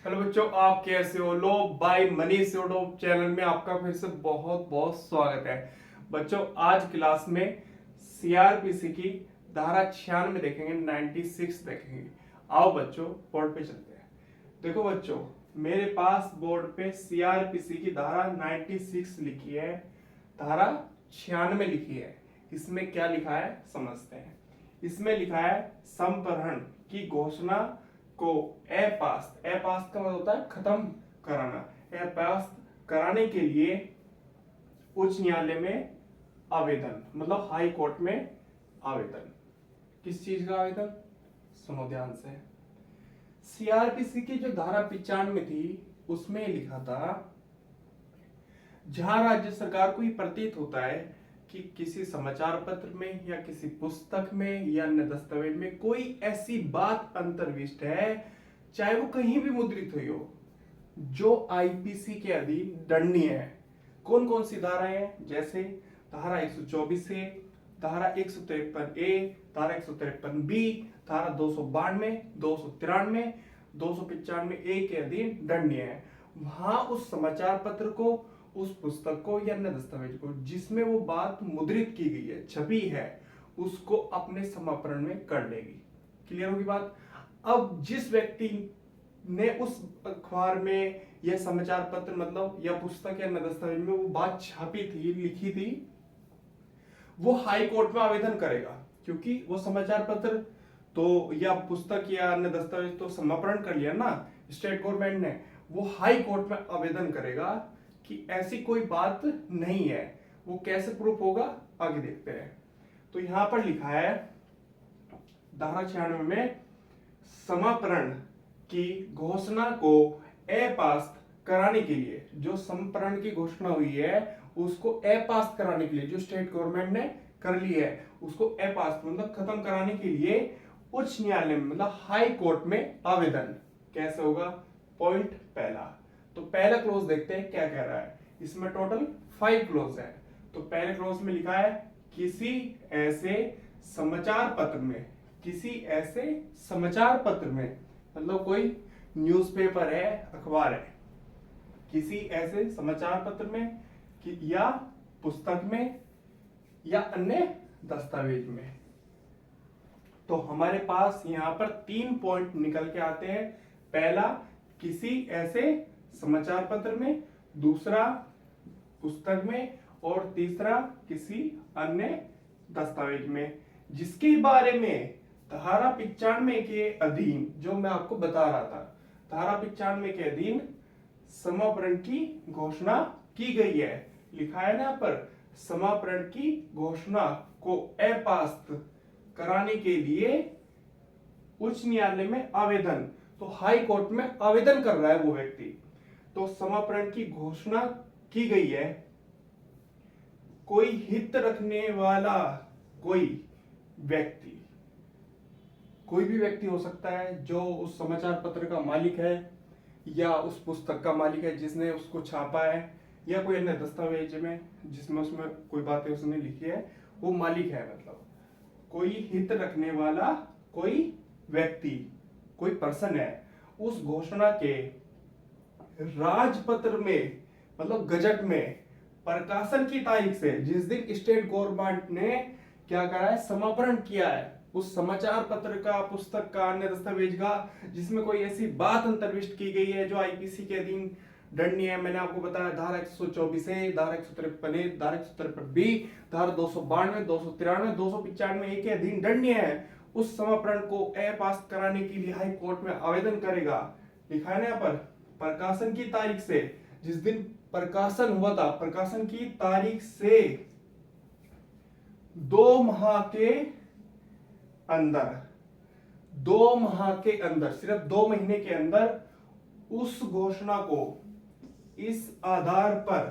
Hello बच्चों, आप कैसे हो? लो बाय मनीष यूट्यूब चैनल में आपका फिर से बहुत बहुत स्वागत है। बच्चों, आज क्लास में सीआरपीसी की धारा 96 देखेंगे, 96 देखेंगे। आओ बच्चों, बोर्ड पे चलते हैं। देखो बच्चों, मेरे पास बोर्ड पे सीआरपीसी की धारा 96 लिखी है, धारा 96 लिखी है। इसमें क्या लिखा है समझते हैं। इसमें लिखा है संप्रहरण की घोषणा को अपास्त, अपास्त का मतलब होता है खत्म कराना, अपास्त कराने के लिए उच्च न्यायालय में आवेदन, मतलब हाई कोर्ट में आवेदन। किस चीज का आवेदन? सुनो ध्यान से। सीआरपीसी की जो धारा 95 थी उसमें लिखा था, जहां राज्य सरकार को ये प्रतीत होता है कि किसी समाचार पत्र में या किसी पुस्तक में या अन्य दस्तावेज में कोई ऐसी बात अंतर्विष्ट है, चाहे वो कहीं भी मुद्रित हुई हो, जो आईपीसी के अधीन दंडनीय है। कौन कौन सी धाराएं हैं? जैसे धारा 124 ए, धारा 153 ए, धारा 153 बी, धारा 292, 293, 295 ए के अधीन दंडनीय है। वहां उस समाचार पत्र को, उस पुस्तक को या अन्य दस्तावेज को जिसमें वो बात मुद्रित की गई है, छपी है, उसको अपने समाप्रण में कर लेगी। क्लियर होगी बात? अब जिस व्यक्ति ने उस अखबार में या समाचार पत्र मतलब या पुस्तक या दस्तावेज में वो बात छापी थी, लिखी थी, वो हाई कोर्ट में आवेदन करेगा, क्योंकि वो समाचार पत्र तो या पुस्तक या अन्य दस्तावेज तो समाप्रण कर लिया ना स्टेट गवर्नमेंट ने। वो हाई कोर्ट में आवेदन करेगा कि ऐसी कोई बात नहीं है। वो कैसे प्रूफ होगा, आगे देखते हैं। तो यहां पर लिखा है धारा 96 में, समाप्रण की घोषणा को अपास्त कराने के लिए, जो समाप्रण की घोषणा हुई है उसको अपास्त कराने के लिए जो स्टेट गवर्नमेंट ने कर ली है, उसको अपास्त मतलब खत्म कराने के लिए उच्च न्यायालय में मतलब हाई कोर्ट में आवेदन कैसे होगा? पॉइंट पहला। तो पहला क्लोज देखते हैं क्या कह रहा है। इसमें टोटल 5 क्लोज है। तो पहले क्लोज में लिखा है, किसी ऐसे समाचार पत्र में, किसी ऐसे समाचार पत्र में मतलब कोई न्यूज़पेपर है, अखबार है, किसी ऐसे समाचार पत्र में या पुस्तक में या अन्य दस्तावेज में। तो हमारे पास यहां पर 3 पॉइंट निकल के आते हैं। पहला, किसी ऐसे समाचार पत्र में, दूसरा पुस्तक में, और तीसरा किसी अन्य दस्तावेज में, जिसके बारे में धारा 95 के अधीन, जो मैं आपको बता रहा था, धारा 95 के अधीन समाप्रण की घोषणा की गई है। लिखा है ना यहाँ पर, समाप्रण की घोषणा को अपास्त कराने के लिए उच्च न्यायालय में आवेदन। तो हाई कोर्ट में आवेदन कर रहा है वो व्यक्ति। तो समाप्रण की घोषणा की गई है, कोई हित रखने वाला कोई व्यक्ति, कोई भी व्यक्ति हो सकता है जो उस समाचार पत्र का मालिक है या उस पुस्तक का मालिक है जिसने उसको छापा है, या कोई अन्य दस्तावेज में जिसमें उसमें कोई बातें उसने लिखी है, वो मालिक है। मतलब कोई हित रखने वाला कोई व्यक्ति, कोई पर्सन है, उस घोषणा के राजपत्र में मतलब गजट में प्रकाशन की तारीख से, जिस दिन स्टेट गवर्नमेंट ने क्या करा है, समापन किया है उस समाचार पत्र का, पुस्तक का, अन्य दस्तावेज का, जिसमें कोई ऐसी बात अंतर्विष्ट की गई है जो आईपीसी के अधीन दंडनीय है। मैंने आपको बताया धारा 124 ए, धारा 153 ए, धारा 153 बी, धारा 292, 293, 295 ए के अधीन दंडनीय है। उस समापन को अपास्त कराने के लिए हाई कोर्ट में आवेदन करेगा। लिखा है ना यहाँ पर, प्रकाशन की तारीख से, जिस दिन प्रकाशन हुआ था, प्रकाशन की तारीख से 2 माह के अंदर, 2 माह के अंदर, सिर्फ 2 महीने के अंदर उस घोषणा को इस आधार पर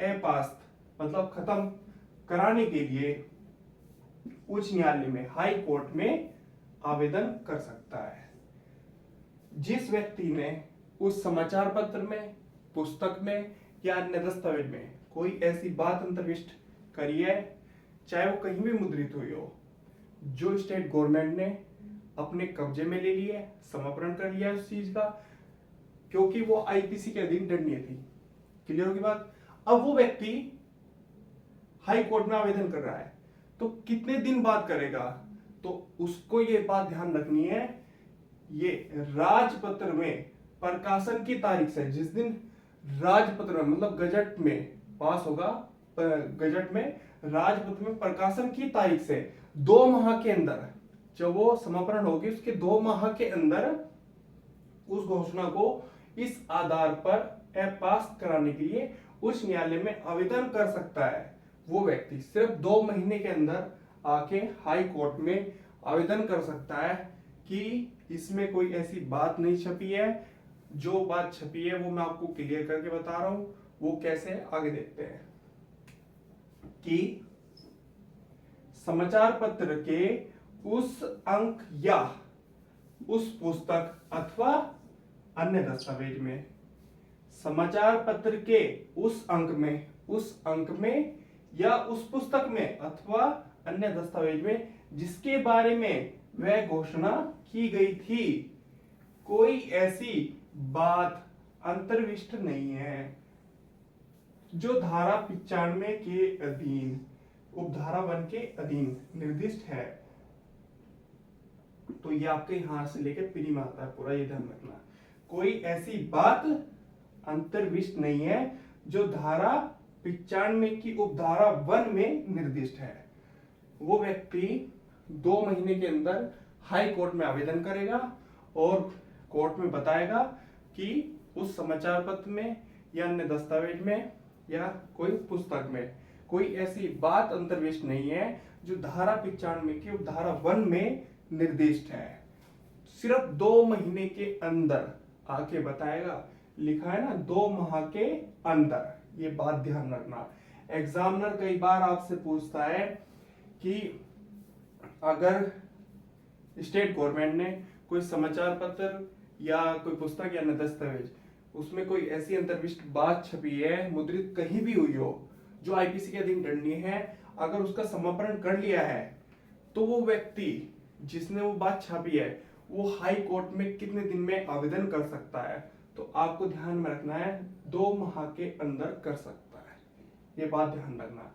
अपास्त मतलब खत्म कराने के लिए उच्च न्यायालय में, हाई कोर्ट में आवेदन कर सकता है। जिस व्यक्ति ने उस समाचार पत्र में, पुस्तक में या अन्य दस्तावेज में कोई ऐसी बात अंतर्विष्ट करी है, चाहे वो कहीं भी मुद्रित हुई हो, जो स्टेट गवर्नमेंट ने अपने कब्जे में ले लिया, समापन कर लिया उस चीज का, क्योंकि वो आईपीसी के अधीन दंडनीय थी। क्लियर होगी बात। अब वो व्यक्ति हाई कोर्ट में आवेदन कर रहा है, तो कितने दिन बाद करेगा, तो उसको ये बात ध्यान रखनी है, ये राजपत्र में प्रकाशन की तारीख से, जिस दिन राजपत्र में मतलब गजट में पास होगा, गजट में राजपत्र में प्रकाशन की तारीख से 2 माह के अंदर, जब वो समापन होगी उसके 2 माह के अंदर उस घोषणा को इस आधार पर अपास कराने के लिए उच्च न्यायालय में आवेदन कर सकता है। वो व्यक्ति सिर्फ 2 महीने के अंदर आके हाई कोर्ट में आवेदन कर सकता है कि इसमें कोई ऐसी बात नहीं छपी है। जो बात छपी है वो मैं आपको क्लियर करके बता रहा हूं, वो कैसे, आगे देखते हैं। कि समाचार पत्र के उस अंक या उस पुस्तक अथवा अन्य दस्तावेज में, समाचार पत्र के उस अंक में या उस पुस्तक में अथवा अन्य दस्तावेज में जिसके बारे में वह घोषणा की गई थी, कोई ऐसी बात अंतर्विष्ट नहीं है जो धारा 95 के अधीन, उपधारा 1 के अधीन निर्दिष्ट है। तो ये आपके यहां से लेकर पीरी में आता है पूरा, ये ध्यान रखना। कोई ऐसी बात अंतर्विष्ट नहीं है जो धारा 95 की उपधारा 1 में निर्दिष्ट है। वो व्यक्ति 2 महीने के अंदर हाई कोर्ट में आवेदन करेगा और कोर्ट में बताएगा कि उस समाचार पत्र में या अन्य दस्तावेज में या कोई पुस्तक में कोई ऐसी बात अंतर्विष्ट नहीं है जो धारा 95 की उपधारा 1 में निर्दिष्ट है। सिर्फ 2 महीने के अंदर आके बताएगा, लिखा है ना 2 माह के अंदर, ये बात ध्यान रखना। एग्जामिनर कई बार आपसे पूछता है कि अगर स्टेट गवर्नमेंट ने कोई समाचार पत्र या कोई पुस्तक या दस्तावेज उसमें कोई ऐसी अंतर्विष्ट बात छपी है, मुद्रित कहीं भी हुई हो, जो आईपीसी के अधीन दंडनीय है, अगर उसका समापन कर लिया है तो वो व्यक्ति जिसने वो बात छापी है वो हाई कोर्ट में कितने दिन में आवेदन कर सकता है, तो आपको ध्यान में रखना है 2 माह के अंदर कर सकता है, ये बात ध्यान रखना।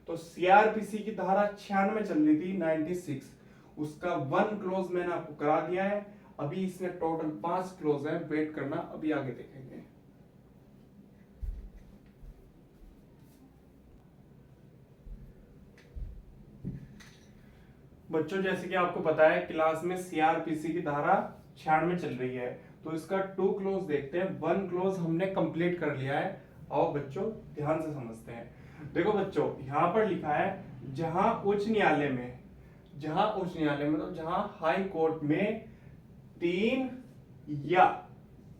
तो सीआरपीसी की धारा 96 चल रही थी 96, उसका 1 क्लोज मैंने आपको करा दिया है। अभी इसमें टोटल 5 क्लोज है, वेट करना, अभी आगे देखेंगे। बच्चों जैसे कि आपको पता है क्लास में सीआरपीसी की धारा 96 चल रही है, तो इसका 2 क्लोज देखते हैं। 1 क्लोज हमने कंप्लीट कर लिया है, आओ बच्चों ध्यान से समझते हैं। देखो बच्चों यहां पर लिखा है जहां उच्च न्यायालय में मतलब जहां हाई कोर्ट में 3 या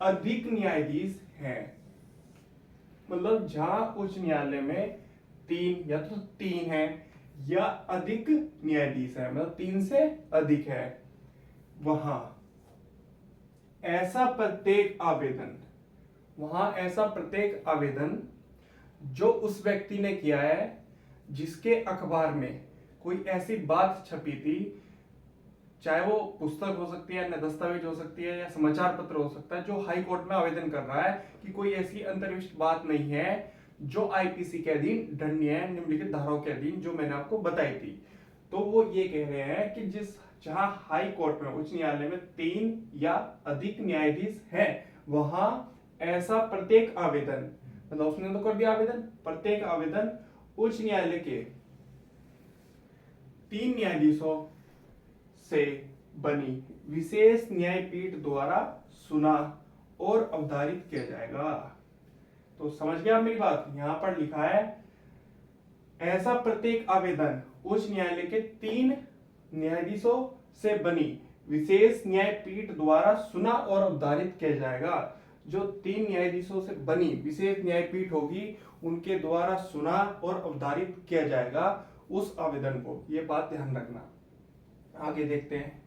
अधिक न्यायाधीश हैं, मतलब जहां उच्च न्यायालय में 3 या तो 3 है या अधिक न्यायाधीश है, मतलब 3 से अधिक है, वहां ऐसा प्रत्येक आवेदन जो उस व्यक्ति ने किया है जिसके अखबार में कोई ऐसी बात छपी थी, चाहे वो पुस्तक हो सकती है, दस्तावेज हो सकती है या समाचार पत्र हो सकता है, जो हाई कोर्ट में आवेदन कर रहा है कि कोई ऐसी अंतर्विष्ट बात नहीं है जो आईपीसी के अधीन दंडनीय है निम्नलिखित धाराओं के अधीन, जो मैंने आपको बताई थी। तो वो ये कह रहे हैं कि जहां हाई कोर्ट में, उच्च न्यायालय में 3 या अधिक न्यायाधीश हैं, वहां ऐसा प्रत्येक आवेदन, मतलब उसने तो कर दिया आवेदन, प्रत्येक आवेदन उच्च न्यायालय के 3 न्यायाधीशों से बनी विशेष न्यायपीठ द्वारा सुना और अवधारित किया जाएगा। तो समझ गया मेरी बात। यहां पर लिखा है ऐसा प्रत्येक आवेदन उच्च न्यायालय के 3 न्यायाधीशों से बनी विशेष न्यायपीठ द्वारा सुना और अवधारित किया जाएगा। जो 3 न्यायाधीशों से बनी विशेष न्यायपीठ होगी उनके द्वारा सुना और अवधारित किया जाएगा उस आवेदन को, ये बात ध्यान रखना। आगे देखते हैं।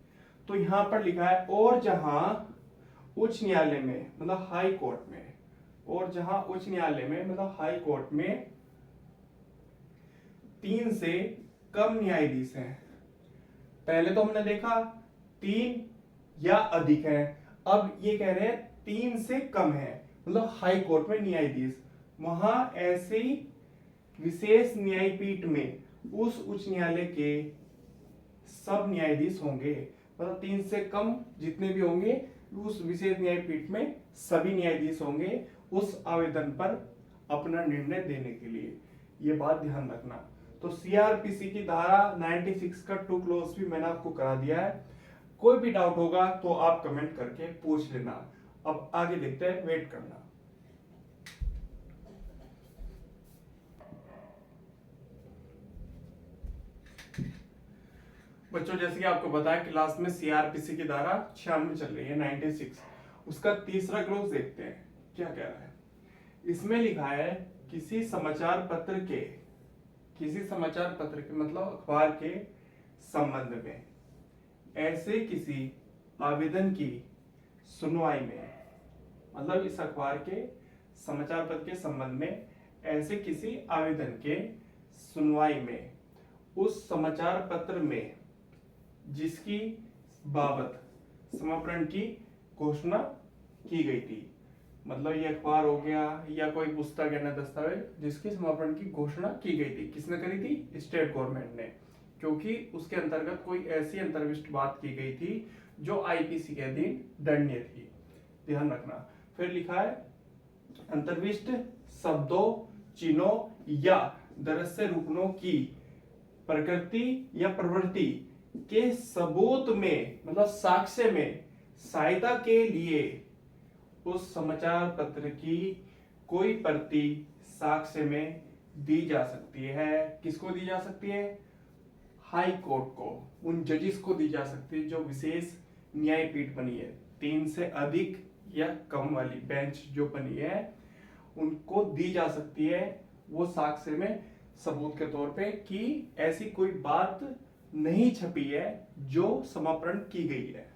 तो यहां पर लिखा है और जहां उच्च न्यायालय में मतलब हाई कोर्ट में, और जहां उच्च न्यायालय में मतलब हाई कोर्ट में 3 से कम न्यायाधीश हैं। पहले तो हमने देखा 3 या अधिक है। अब ये कह रहे हैं 3 से कम है, मतलब हाई कोर्ट में न्यायाधीश, वहां ऐसी विशेष न्यायपीठ में उस उच्च न्यायालय के सब न्यायाधीश होंगे, मतलब 3 से कम जितने भी होंगे उस विशेष न्यायपीठ में सभी न्यायाधीश होंगे उस आवेदन पर अपना निर्णय देने के लिए। ये बात ध्यान रखना। तो सीआरपीसी की धारा 96 का 2 क्लोज भी मैंने आपको करा दिया है। कोई भी डाउट होगा तो आप कमेंट करके पूछ लेना। अब आगे देखते हैं, वेट करना। बच्चों जैसे कि आपको बताया क्लास में सीआरपीसी की धारा 96 चल रही है 96, उसका तीसरा क्लोज देखते हैं क्या कह रहा है। इसमें लिखा है किसी समाचार पत्र के मतलब अखबार के संबंध में ऐसे किसी आवेदन की सुनवाई में, मतलब इस अखबार के समाचार पत्र के संबंध में ऐसे किसी आवेदन के सुनवाई में उस समाचार पत्र में जिसकी बाबत समापन की घोषणा की गई थी, मतलब ये अखबार हो गया या कोई पुस्तक है ना दस्तावेज जिसकी समापन की घोषणा की गई थी, किसने करी थी? स्टेट गवर्नमेंट ने, क्योंकि उसके अंतर्गत कोई ऐसी अंतर्विष्ट बात की गई थी जो आईपीसी के अधीन दंडनीय थी। ध्यान रखना। फिर लिखा है अंतर्विष्ट शब्दों, चिन्हों या दृश्य रूपकों की प्रकृति या प्रवृत्ति के सबूत में, मतलब साक्ष्य में सहायता के लिए उस समाचार पत्र की कोई प्रति साक्ष्य में दी जा सकती है। किसको दी जा सकती है? हाई कोर्ट को, उन जजेस को दी जा सकती है जो विशेष न्यायपीठ बनी है, 3 से अधिक या कम वाली बेंच जो बनी है उनको दी जा सकती है वो साक्ष्य में सबूत के तौर पे कि ऐसी कोई बात नहीं छपी है जो समाप्रण की गई है,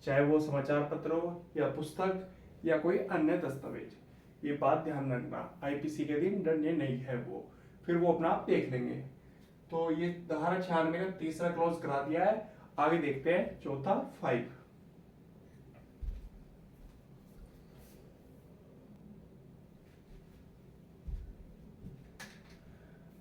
चाहे वो समाचार पत्र हो या पुस्तक या कोई अन्य दस्तावेज। ये बात ध्यान रखना, आईपीसी के अधीन दंडनीय नहीं है वो, फिर वो अपना आप देख लेंगे। तो ये धारा 96 का तीसरा क्लॉज करा दिया है। आगे देखते हैं चौथा 5।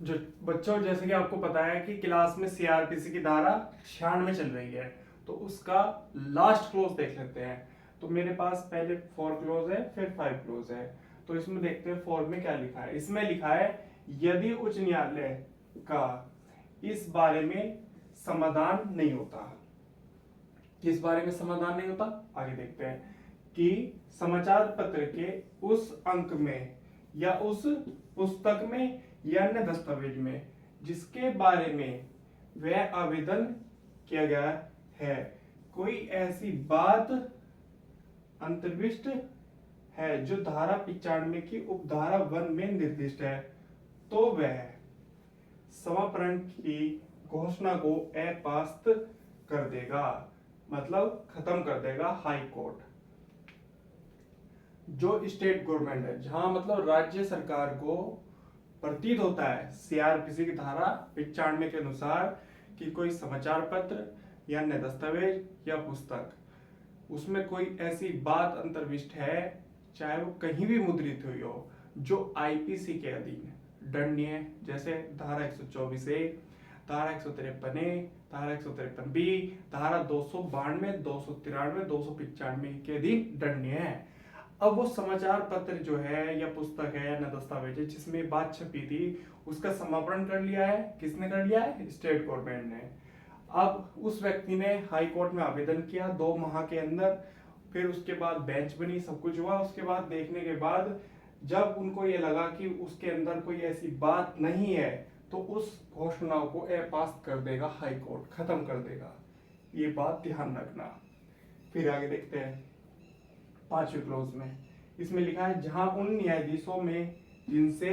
जो बच्चों जैसे कि आपको पता है कि क्लास में सीआरपीसी की धारा 96 चल रही है, तो उसका लास्ट क्लोज देख लेते हैं। तो मेरे पास पहले 4 क्लोज है फिर 5 क्लोज है। तो इसमें देखते हैं 4 में क्या लिखा है। इसमें लिखा है यदि उच्च न्यायालय का इस बारे में समाधान नहीं होता। किस बारे में समाधान नहीं होता? आगे देखते हैं कि समाचार पत्र के उस अंक में या उस पुस्तक में या अन्य दस्तावेज में जिसके बारे में वह आवेदन किया गया है कोई ऐसी बात अंतर्विष्ट है जो धारा 95 की उपधारा 1 में निर्दिष्ट है, तो वह समापन की घोषणा को अपास्त कर देगा, मतलब खत्म कर देगा हाई कोर्ट। जो स्टेट गवर्नमेंट है, जहां मतलब राज्य सरकार को प्रतीत होता है सीआरपीसी की धारा 95 के अनुसार कि कोई समाचार पत्र या अन्य दस्तावेज या पुस्तक उसमें कोई ऐसी बात अंतर्विष्ट है, चाहे वो कहीं भी मुद्रित हुई हो, जो आईपीसी के अधीन दंडनीय, जैसे धारा 124 ए, धारा 153 ए, धारा 153 बी, धारा 292, 293, 295 के अधीन दंडनीय है। अब वो समाचार पत्र जो है या पुस्तक है या दस्तावेज है जिसमें बात छपी थी उसका समापन कर लिया है। किसने कर लिया है? स्टेट गवर्नमेंट ने। अब उस व्यक्ति ने हाई कोर्ट में आवेदन किया 2 माह के अंदर, फिर उसके बाद बेंच बनी, सब कुछ हुआ। उसके बाद देखने के बाद जब उनको ये लगा कि उसके अंदर कोई ऐसी बात नहीं है तो उस घोषणा को अपास्त कर देगा हाई कोर्ट, खत्म कर देगा। ये बात ध्यान रखना। फिर आगे देखते हैं 5वें क्लोज में। इसमें लिखा है जहां उन न्यायाधीशों में जिनसे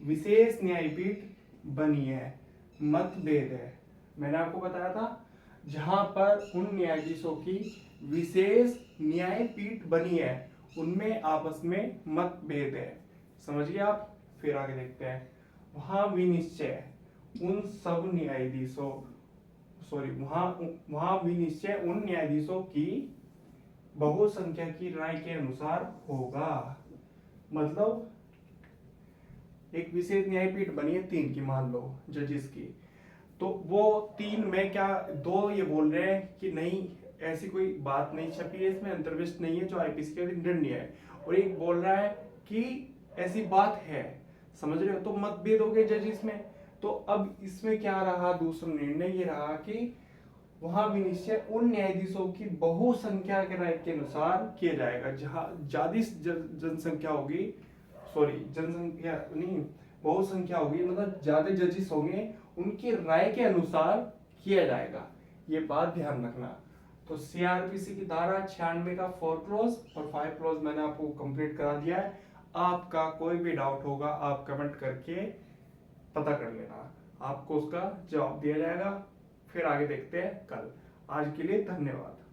विशेष न्यायपीठ बनी है मतभेद है। मैंने आपको बताया था जहां पर उन न्यायाधीशों की विशेष न्यायपीठ बनी है उनमें आपस में मतभेद है। समझिए आप। फिर आगे देखते हैं वहां विनिश्चय उन सब न्यायाधीशों सॉरी वहां वहां भी निश्चय उन न्यायाधीशों की बहुसंख्या की राय के अनुसार होगा। मतलब एक विशेष न्यायपीठ बनी है 3 की, मान लो जजेस की, तो वो 3 में क्या 2 ये बोल रहे हैं कि नहीं ऐसी कोई बात नहीं छपी है, इसमें अंतर्विष्ट नहीं है जो आईपीसी के दंड न्याय है, और एक बोल रहा है कि ऐसी बात है। समझ रहे हो? तो मतभेद हो गए जजेस में। तो अब इसमें क्या रहा, दूसरा निर्णय ये रहा कि वहां भी निश्चय उन न्यायाधीशों की बहुसंख्या के राय के अनुसार किया जाएगा। जहां ज्यादा जनसंख्या होगी, सॉरी जनसंख्या नहीं, बहुसंख्या होगी, मतलब ज्यादा जजेस होंगे, उनकी राय के अनुसार किया जाएगा। ये बात ध्यान रखना। तो सीआरपीसी की धारा 96 का 4 क्लॉज और 5 क्लॉज मैंने आपको कंप्लीट करा दिया है। आपका कोई भी डाउट होगा आप कमेंट करके पता कर लेना, आपको उसका जवाब दिया जाएगा। फिर आगे देखते हैं कल। आज के लिए धन्यवाद।